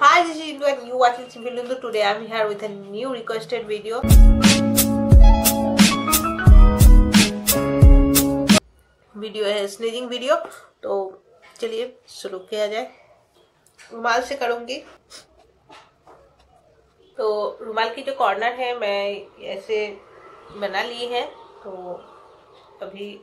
Hi, this is Indu and you watching Simple Indu. Today I am here with a new requested video. Video है sneezing video, तो चलिए शुरू किया जाए। रुमाल से करूंगी। तो रुमाल की जो कॉर्नर है मैं ऐसे बना ली है। तो अभी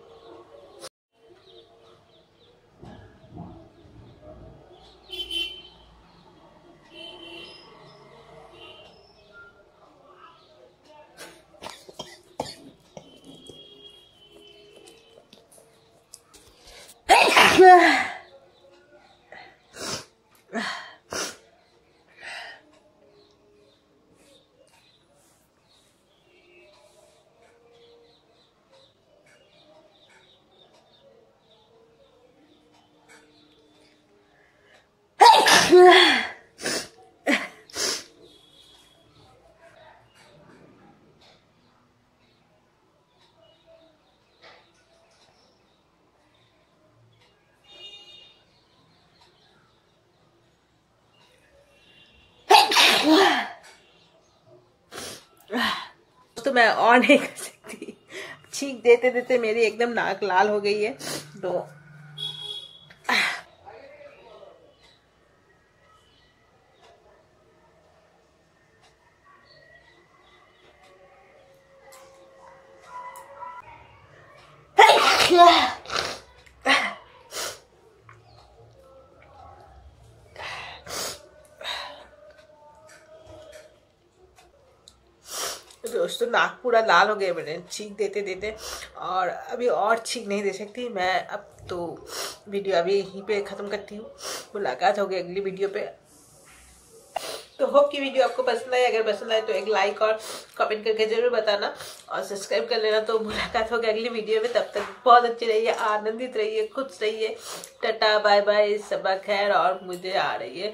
तो मैं और नहीं कर सकती, छींक देते देते मेरी एकदम नाक लाल हो गई है। तो दोस्तों नाक पूरा लाल हो गया मैंने छींक देते देते, और अभी और छींक नहीं दे सकती मैं। अब तो वीडियो अभी यहीं पे ख़त्म करती हूँ। मुलाकात होगी अगली वीडियो पे। तो होप कि वीडियो आपको पसंद आए। अगर पसंद आए तो एक लाइक और कमेंट करके जरूर बताना और सब्सक्राइब कर लेना। तो मुलाकात होगी अगली वीडियो में। तब तक बहुत अच्छी रहिए, आनंदित रहिए, खुश रहिए। टाटा बाय बाय, सबा खैर, और मुझे आ रही है